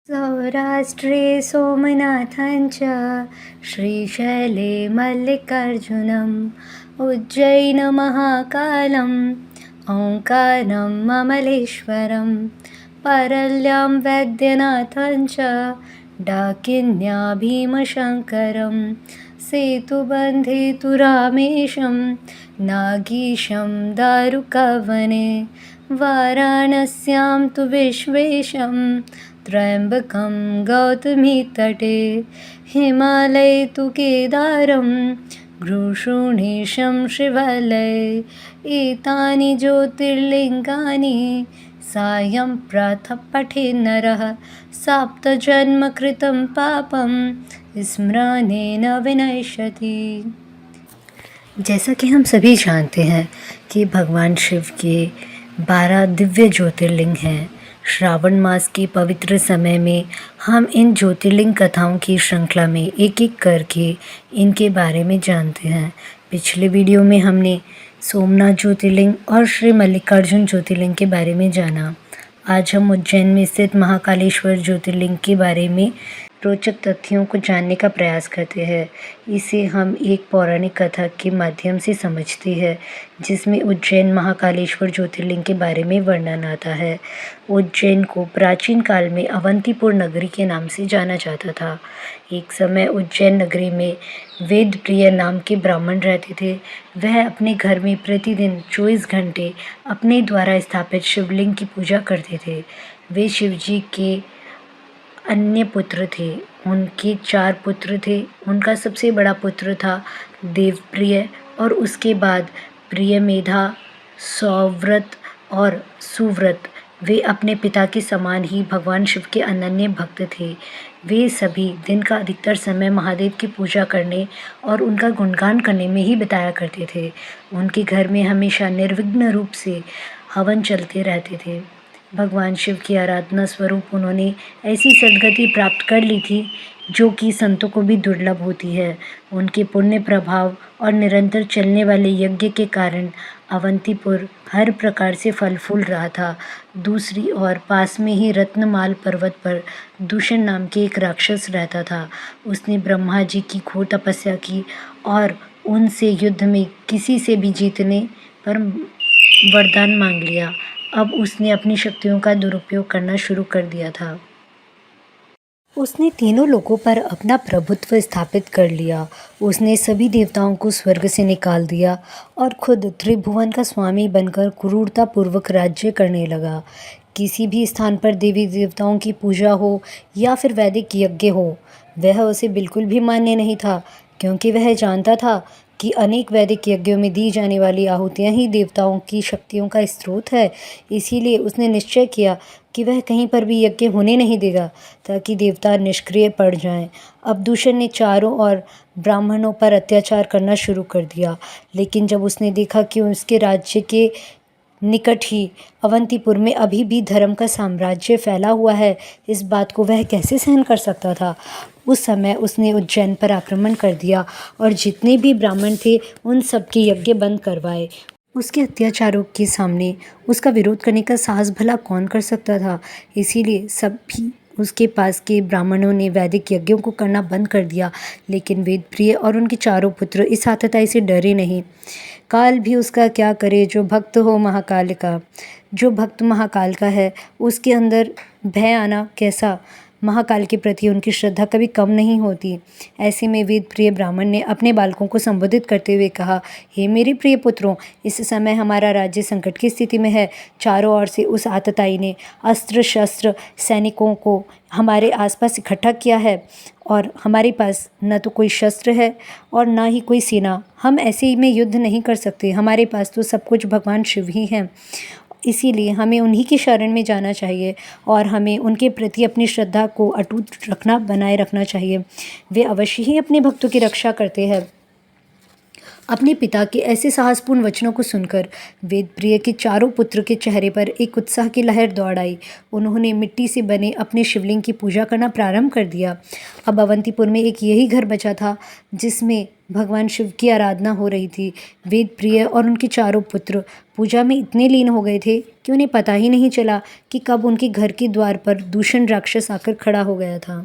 सौराष्ट्रे सोमनाथं च श्रीशैले मल्लिकार्जुनम् उज्जैनमहाकालम् ओङ्कारं ममलेश्वरं परल्यां वैद्यनाथं च डाकिन्या भीमशङ्करं सेतुबन्धे तु रामेशं नागीशं दारुकावने वाराणस्यां तु विश्वेशं त्र्यम्बकं गौतमीतटे हिमालये तु केदारं भृशुण्डीशं शिवालये एतानि ज्योतिर्लिङ्गानि सायं प्रातः पठेन् नरः सप्तजन्मकृतं पापं स्मरणेन विनश्यति। जैसा कि हम सभी जानते हैं कि भगवान शिव के 12 दिव्य ज्योतिर्लिंग हैं। श्रावण मास के पवित्र समय में हम इन ज्योतिर्लिंग कथाओं की श्रृंखला में एक एक करके इनके बारे में जानते हैं। पिछले वीडियो में हमने सोमनाथ ज्योतिर्लिंग और श्री मल्लिकार्जुन ज्योतिर्लिंग के बारे में जाना। आज हम उज्जैन में स्थित महाकालेश्वर ज्योतिर्लिंग के बारे में रोचक तथ्यों को जानने का प्रयास करते हैं। इसे हम एक पौराणिक कथा के माध्यम से समझते हैं, जिसमें उज्जैन महाकालेश्वर ज्योतिर्लिंग के बारे में वर्णन आता है। उज्जैन को प्राचीन काल में अवंतीपुर नगरी के नाम से जाना जाता था। एक समय उज्जैन नगरी में वेदप्रिय नाम के ब्राह्मण रहते थे। वह अपने घर में प्रतिदिन 24 घंटे अपने द्वारा स्थापित शिवलिंग की पूजा करते थे। वे शिवजी के अन्य पुत्र थे। उनके 4 पुत्र थे। उनका सबसे बड़ा पुत्र था देवप्रिय और उसके बाद प्रियमेधा, सौव्रत और सुव्रत। वे अपने पिता के समान ही भगवान शिव के अनन्य भक्त थे। वे सभी दिन का अधिकतर समय महादेव की पूजा करने और उनका गुणगान करने में ही बिताया करते थे। उनके घर में हमेशा निर्विघ्न रूप से हवन चलते रहते थे। भगवान शिव की आराधना स्वरूप उन्होंने ऐसी सद्गति प्राप्त कर ली थी जो कि संतों को भी दुर्लभ होती है। उनके पुण्य प्रभाव और निरंतर चलने वाले यज्ञ के कारण अवंतीपुर हर प्रकार से फल फूल रहा था। दूसरी ओर पास में ही रत्नमाल पर्वत पर दूषण नाम के एक राक्षस रहता था। उसने ब्रह्मा जी की घोर तपस्या की और उनसे युद्ध में किसी से भी जीतने पर वरदान मांग लिया। अब उसने अपनी शक्तियों का दुरुपयोग करना शुरू कर दिया था। उसने तीनों लोकों पर अपना प्रभुत्व स्थापित कर लिया। उसने सभी देवताओं को स्वर्ग से निकाल दिया और खुद त्रिभुवन का स्वामी बनकर क्रूरतापूर्वक राज्य करने लगा। किसी भी स्थान पर देवी देवताओं की पूजा हो या फिर वैदिक यज्ञ हो, वह उसे बिल्कुल भी मान्य नहीं था, क्योंकि वह जानता था कि अनेक वैदिक यज्ञों में दी जाने वाली आहुतियाँ ही देवताओं की शक्तियों का स्रोत है। इसीलिए उसने निश्चय किया कि वह कहीं पर भी यज्ञ होने नहीं देगा, ताकि देवता निष्क्रिय पड़ जाएं। अब दूषण ने चारों ओर ब्राह्मणों पर अत्याचार करना शुरू कर दिया। लेकिन जब उसने देखा कि उसके राज्य के निकट ही अवंतीपुर में अभी भी धर्म का साम्राज्य फैला हुआ है, इस बात को वह कैसे सहन कर सकता था। उस समय उसने उज्जैन पर आक्रमण कर दिया और जितने भी ब्राह्मण थे उन सब के यज्ञ बंद करवाए। उसके अत्याचारों के सामने उसका विरोध करने का साहस भला कौन कर सकता था। इसीलिए सभी उसके पास के ब्राह्मणों ने वैदिक यज्ञों को करना बंद कर दिया। लेकिन वेदप्रिय और उनके चारों पुत्र इस आतताई से डरे नहीं। काल भी उसका क्या करे जो भक्त हो महाकाल का। जो भक्त महाकाल का है उसके अंदर भय आना कैसा। महाकाल के प्रति उनकी श्रद्धा कभी कम नहीं होती। ऐसे में वेद प्रिय ब्राह्मण ने अपने बालकों को संबोधित करते हुए कहा, हे मेरे प्रिय पुत्रों, इस समय हमारा राज्य संकट की स्थिति में है। चारों ओर से उस आतताई ने अस्त्र शस्त्र सैनिकों को हमारे आसपास इकट्ठा किया है और हमारे पास न तो कोई शस्त्र है और ना ही कोई सेना। हम ऐसे ही में युद्ध नहीं कर सकते। हमारे पास तो सब कुछ भगवान शिव ही हैं। इसीलिए हमें उन्हीं की शरण में जाना चाहिए और हमें उनके प्रति अपनी श्रद्धा को अटूट रखना, बनाए रखना चाहिए। वे अवश्य ही अपने भक्तों की रक्षा करते हैं। अपने पिता के ऐसे साहसपूर्ण वचनों को सुनकर वेदप्रिय के चारों पुत्र के चेहरे पर एक उत्साह की लहर दौड़ आई। उन्होंने मिट्टी से बने अपने शिवलिंग की पूजा करना प्रारंभ कर दिया। अब अवंतीपुर में एक यही घर बचा था जिसमें भगवान शिव की आराधना हो रही थी। वेद प्रिय और उनके चारों पुत्र पूजा में इतने लीन हो गए थे कि उन्हें पता ही नहीं चला कि कब उनके घर के द्वार पर दूषण राक्षस आकर खड़ा हो गया था।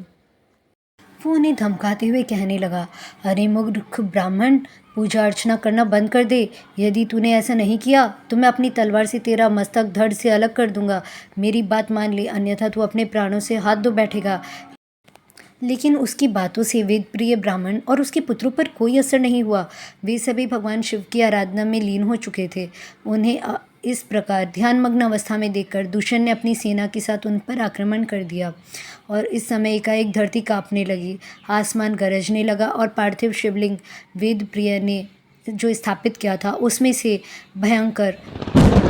वो उन्हें धमकाते हुए कहने लगा, अरे मूर्ख ब्राह्मण, पूजा अर्चना करना बंद कर दे। यदि तूने ऐसा नहीं किया तो मैं अपनी तलवार से तेरा मस्तक धड़ से अलग कर दूंगा। मेरी बात मान ले, अन्यथा तू अपने प्राणों से हाथ धो बैठेगा। लेकिन उसकी बातों से वेद प्रिय ब्राह्मण और उसके पुत्रों पर कोई असर नहीं हुआ। वे सभी भगवान शिव की आराधना में लीन हो चुके थे। उन्हें इस प्रकार ध्यानमग्न अवस्था में देखकर दूषण ने अपनी सेना के साथ उन पर आक्रमण कर दिया और इस समय एकाएक धरती कांपने लगी, आसमान गरजने लगा और पार्थिव शिवलिंग वेद प्रिय ने जो स्थापित किया था उसमें से भयंकर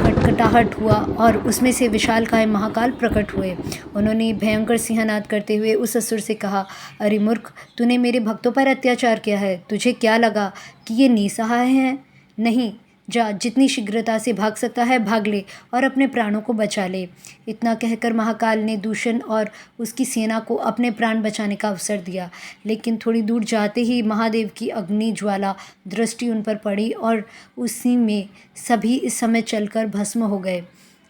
खटखटाहट हुआ और उसमें से विशालकाय महाकाल प्रकट हुए। उन्होंने भयंकर सिंहनाद करते हुए उस असुर से कहा, अरे मूर्ख, तूने मेरे भक्तों पर अत्याचार किया है। तुझे क्या लगा कि ये निसहाय हैं? नहीं, जा, जितनी शीघ्रता से भाग सकता है भाग ले और अपने प्राणों को बचा ले। इतना कहकर महाकाल ने दूषण और उसकी सेना को अपने प्राण बचाने का अवसर दिया, लेकिन थोड़ी दूर जाते ही महादेव की अग्नि ज्वाला दृष्टि उन पर पड़ी और उसी में सभी इस समय चलकर भस्म हो गए।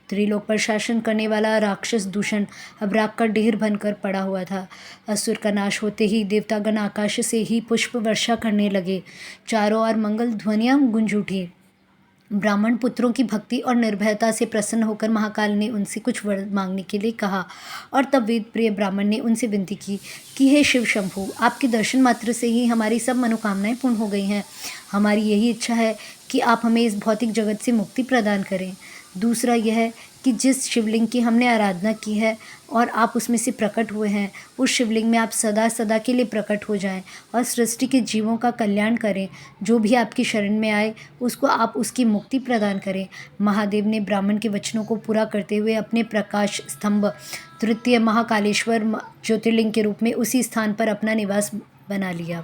त्रिलोक पर शासन करने वाला राक्षस दूषण अब राख का ढेर बनकर पड़ा हुआ था। असुर का नाश होते ही देवतागण आकाश से ही पुष्प वर्षा करने लगे। चारों ओर मंगल ध्वनियां गूंज उठी। ब्राह्मण पुत्रों की भक्ति और निर्भयता से प्रसन्न होकर महाकाल ने उनसे कुछ वर मांगने के लिए कहा और तब वेद प्रिय ब्राह्मण ने उनसे विनती की कि हे शिव शंभु, आपके दर्शन मात्र से ही हमारी सब मनोकामनाएं पूर्ण हो गई हैं। हमारी यही इच्छा है कि आप हमें इस भौतिक जगत से मुक्ति प्रदान करें। दूसरा यह है कि जिस शिवलिंग की हमने आराधना की है और आप उसमें से प्रकट हुए हैं, उस शिवलिंग में आप सदा सदा के लिए प्रकट हो जाएं और सृष्टि के जीवों का कल्याण करें। जो भी आपकी शरण में आए उसको आप उसकी मुक्ति प्रदान करें। महादेव ने ब्राह्मण के वचनों को पूरा करते हुए अपने प्रकाश स्तंभ तृतीय महाकालेश्वर ज्योतिर्लिंग के रूप में उसी स्थान पर अपना निवास बना लिया।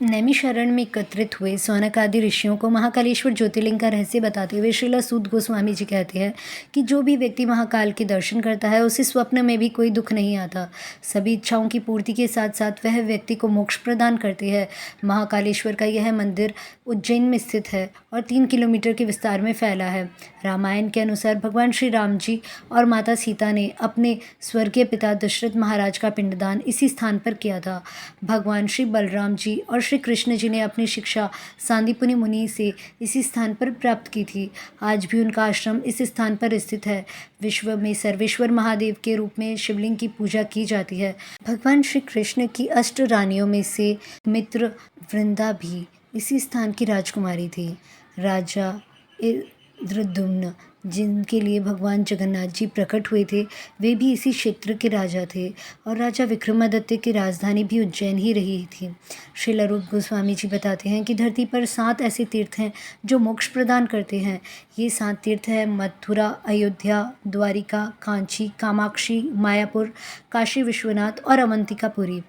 नैमिषारण्य में एकत्रित हुए सौनक आदि ऋषियों को महाकालेश्वर ज्योतिर्लिंग का रहस्य बताते हुए श्रील सूत गोस्वामी जी कहते हैं कि जो भी व्यक्ति महाकाल के दर्शन करता है उसे स्वप्न में भी कोई दुख नहीं आता। सभी इच्छाओं की पूर्ति के साथ साथ वह व्यक्ति को मोक्ष प्रदान करते हैं। महाकालेश्वर का यह मंदिर उज्जैन में स्थित है और 3 किलोमीटर के विस्तार में फैला है। रामायण के अनुसार भगवान श्री राम जी और माता सीता ने अपने स्वर्गीय पिता दशरथ महाराज का पिंडदान इसी स्थान पर किया था। भगवान श्री बलराम जी और श्री कृष्ण जी ने अपनी शिक्षा सांदीपनि मुनि से इसी स्थान पर प्राप्त की थी। आज भी उनका आश्रम इस स्थान पर स्थित है। विश्व में सर्वेश्वर महादेव के रूप में शिवलिंग की पूजा की जाती है। भगवान श्री कृष्ण की 8 रानियों में से मित्र वृंदा भी इसी स्थान की राजकुमारी थी। राजा इंद्रद्युम्न जिनके लिए भगवान जगन्नाथ जी प्रकट हुए थे, वे भी इसी क्षेत्र के राजा थे और राजा विक्रमादित्य की राजधानी भी उज्जैन ही रही थी। श्रील रूप गोस्वामी जी बताते हैं कि धरती पर 7 ऐसे तीर्थ हैं जो मोक्ष प्रदान करते हैं। ये 7 तीर्थ हैं मथुरा, अयोध्या, द्वारिका, कांची, कामाक्षी, मायापुर, काशी विश्वनाथ और अवंतिकापुरी।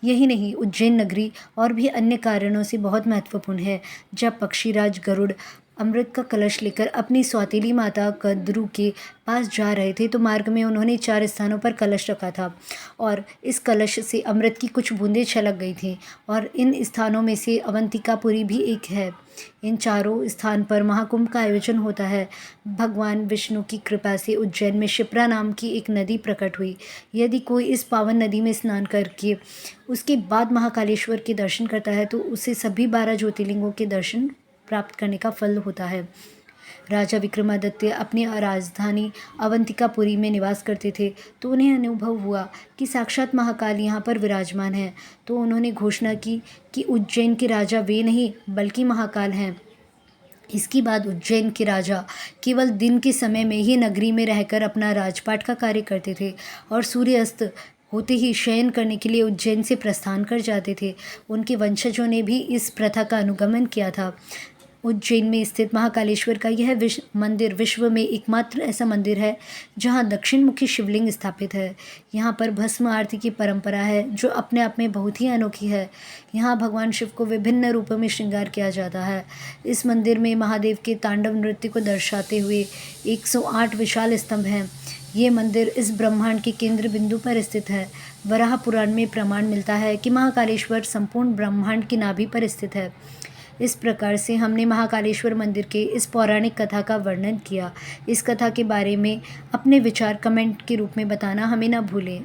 यही नहीं, उज्जैन नगरी और भी अन्य कारणों से बहुत महत्वपूर्ण है। जब पक्षीराज गरुड़ अमृत का कलश लेकर अपनी सौतेली माता कद्रू के पास जा रहे थे तो मार्ग में उन्होंने 4 स्थानों पर कलश रखा था और इस कलश से अमृत की कुछ बूंदें छलक गई थीं और इन स्थानों में से अवंतिकापुरी भी एक है। इन चारों स्थान पर महाकुंभ का आयोजन होता है। भगवान विष्णु की कृपा से उज्जैन में शिप्रा नाम की एक नदी प्रकट हुई। यदि कोई इस पावन नदी में स्नान करके उसके बाद महाकालेश्वर के दर्शन करता है तो उसे सभी 12 ज्योतिर्लिंगों के दर्शन प्राप्त करने का फल होता है। राजा विक्रमादित्य अपनी राजधानी अवंतिकापुरी में निवास करते थे तो उन्हें अनुभव हुआ कि साक्षात महाकाल यहाँ पर विराजमान है। तो उन्होंने घोषणा की कि उज्जैन के राजा वे नहीं बल्कि महाकाल हैं। इसके बाद उज्जैन के राजा केवल दिन के समय में ही नगरी में रहकर अपना राजपाट का कार्य करते थे और सूर्यास्त होते ही शयन करने के लिए उज्जैन से प्रस्थान कर जाते थे। उनके वंशजों ने भी इस प्रथा का अनुगमन किया था। उज्जैन में स्थित महाकालेश्वर का यह मंदिर विश्व में एकमात्र ऐसा मंदिर है जहां दक्षिण मुखी शिवलिंग स्थापित है। यहां पर भस्म आरती की परंपरा है जो अपने आप में बहुत ही अनोखी है। यहां भगवान शिव को विभिन्न रूपों में श्रृंगार किया जाता है। इस मंदिर में महादेव के तांडव नृत्य को दर्शाते हुए 108 विशाल स्तंभ हैं। ये मंदिर इस ब्रह्मांड के केंद्र बिंदु पर स्थित है। वराह पुराण में प्रमाण मिलता है कि महाकालेश्वर संपूर्ण ब्रह्मांड की नाभि पर स्थित है। इस प्रकार से हमने महाकालेश्वर मंदिर के इस पौराणिक कथा का वर्णन किया। इस कथा के बारे में अपने विचार कमेंट के रूप में बताना हमें ना भूलें।